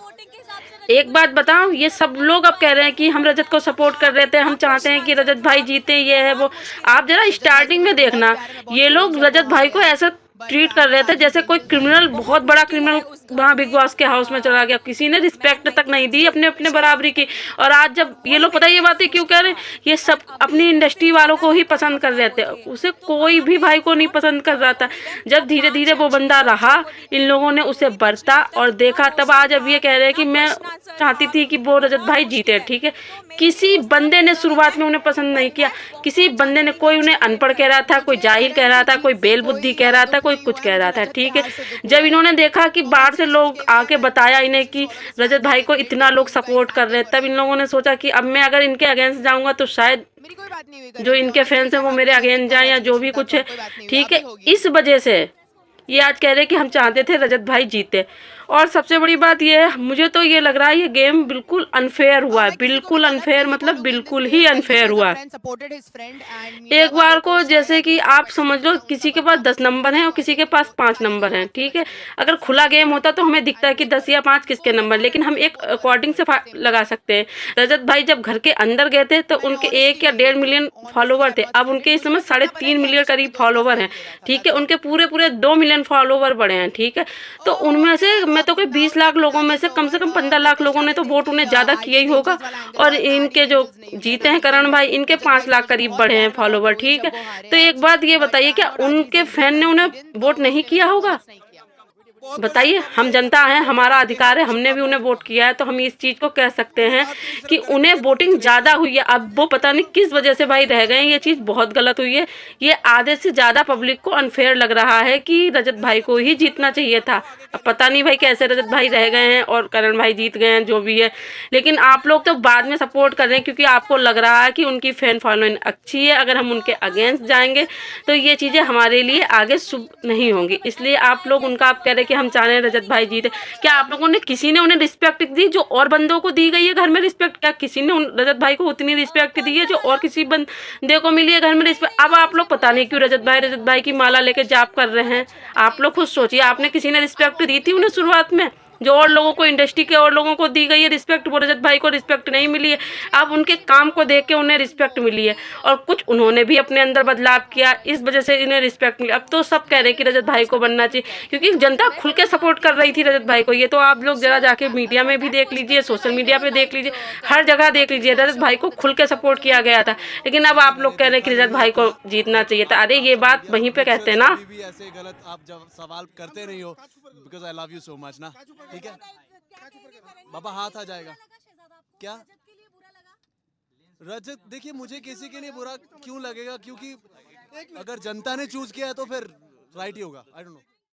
Voting के हिसाब से एक बात बताओ, ये सब लोग अब कह रहे हैं कि हम रजत को सपोर्ट कर रहे थे, हम चाहते हैं कि रजत भाई जीते, ये है वो। आप जरा स्टार्टिंग में देखना, ये लोग रजत भाई को ऐसा ट्रीट कर रहे थे जैसे कोई क्रिमिनल, बहुत बड़ा क्रिमिनल वहाँ बिग बॉस के हाउस में चला गया। किसी ने रिस्पेक्ट तक नहीं दी अपने अपने बराबरी की। और आज जब ये लोग, पता है ये बातें क्यों कह रहे हैं, ये सब अपनी इंडस्ट्री वालों को ही पसंद कर रहे थे, उसे कोई भी भाई को नहीं पसंद कर रहा था। जब धीरे धीरे वो बंदा रहा, इन लोगों ने उसे बरता और देखा, तब आज अब ये कह रहे हैं कि मैं चाहती थी कि वो रजत भाई जीते। ठीक है, किसी बंदे ने शुरुआत में उन्हें पसंद नहीं किया, किसी बंदे ने, कोई उन्हें अनपढ़ कह रहा था, कोई जाहिल कह रहा था, कोई बेल बुद्धि कह रहा था, कोई कुछ कह रहा था। ठीक है, जब इन्होंने देखा कि बाहर से लोग आके बताया इन्हें कि रजत भाई को इतना लोग सपोर्ट कर रहे हैं, तब इन लोगों ने सोचा कि अब मैं अगर इनके अगेंस्ट जाऊंगा तो शायद जो इनके फैंस हैं वो मेरे अगेंस्ट जाए या जो भी कुछ है। ठीक है, इस वजह से ये आज कह रहे हैं कि हम चाहते थे रजत भाई जीते। और सबसे बड़ी बात ये है, मुझे तो ये लग रहा है ये गेम बिल्कुल अनफेयर हुआ है, बिल्कुल अनफेयर, मतलब बिल्कुल ही अनफेयर हुआ है। एक बार को जैसे कि आप समझ लो किसी के पास 10 नंबर हैं और किसी के पास 5 नंबर हैं। ठीक है, अगर खुला गेम होता तो हमें दिखता है कि 10 या 5 किसके नंबर, लेकिन हम एक अकॉर्डिंग से लगा सकते हैं। रजत भाई जब घर के अंदर गए थे तो उनके 1 या 1.5 मिलियन फॉलोवर थे, अब उनके इस समय 3.5 मिलियन करीब फॉलोवर हैं। ठीक है, उनके पूरे 2 मिलियन फॉलोवर बढ़े हैं। ठीक है, तो उनमें से मैं तो कोई 20 लाख लोगों में से कम 15 लाख लोगों ने तो वोट उन्हें ज़्यादा किया ही होगा। और इनके जो जीते हैं करण भाई, इनके 5 लाख करीब बढ़े हैं फॉलोवर। ठीक है, तो एक बात ये बताइए, क्या उनके फैन ने उन्हें वोट नहीं किया होगा? बताइए, हम जनता है, हमारा अधिकार है, हमने भी उन्हें वोट किया है, तो हम इस चीज़ को कह सकते हैं कि उन्हें वोटिंग ज़्यादा हुई है। अब वो पता नहीं किस वजह से भाई रह गए हैं, ये चीज़ बहुत गलत हुई है। ये आधे से ज़्यादा पब्लिक को अनफेयर लग रहा है कि रजत भाई को ही जीतना चाहिए था। अब पता नहीं भाई कैसे रजत भाई रह गए हैं और करण भाई जीत गए हैं, जो भी है। लेकिन आप लोग तो बाद में सपोर्ट कर रहे हैं क्योंकि आपको लग रहा है कि उनकी फैन फॉलोइंग अच्छी है। अगर हम उनके अगेंस्ट जाएंगे तो ये चीज़ें हमारे लिए आगे शुभ नहीं होंगी, इसलिए आप लोग उनका, आप कह रहे हैं कि हम चाह रहे हैं रजत भाई जीते। क्या आप लोगों ने, किसी ने उन्हें रिस्पेक्ट दी जो और बंदों को दी गई है घर में रिस्पेक्ट? क्या किसी ने रजत भाई को उतनी रिस्पेक्ट दी है जो और किसी बंदे को मिली है घर में रिस्पेक्ट? अब आप लोग पता नहीं क्यों रजत भाई की माला लेके जाप कर रहे हैं। आप लोग खुद सोचिए, आपने किसी ने रिस्पेक्ट दी थी उन्हें शुरुआत में? जो और लोगों को, इंडस्ट्री के और लोगों को दी गई है रिस्पेक्ट, वो रजत भाई को रिस्पेक्ट नहीं मिली है। अब उनके काम को देख के उन्हें रिस्पेक्ट मिली है, और कुछ उन्होंने भी अपने अंदर बदलाव किया, इस वजह से इन्हें रिस्पेक्ट मिली। अब तो सब कह रहे हैं कि रजत भाई को बनना चाहिए, क्योंकि जनता खुल के सपोर्ट कर रही थी रजत भाई को। ये तो आप लोग जरा जाके मीडिया में भी देख लीजिए, सोशल मीडिया पे देख लीजिए, हर जगह देख लीजिए, रजत भाई को खुल के सपोर्ट किया गया था। लेकिन अब आप लोग कह रहे हैं कि रजत भाई को जीतना चाहिए था। अरे ये बात वहीं पे कहते हैं ना, भी ऐसे गलत आप जब सवाल करते नहीं हो, because I love you so much ना। ठीक है बाबा, हाथ आ जाएगा क्या? रजत, देखिए मुझे किसी के लिए बुरा क्यों लगेगा, क्योंकि अगर जनता ने चूज किया है तो फिर राइट ही होगा। I don't know.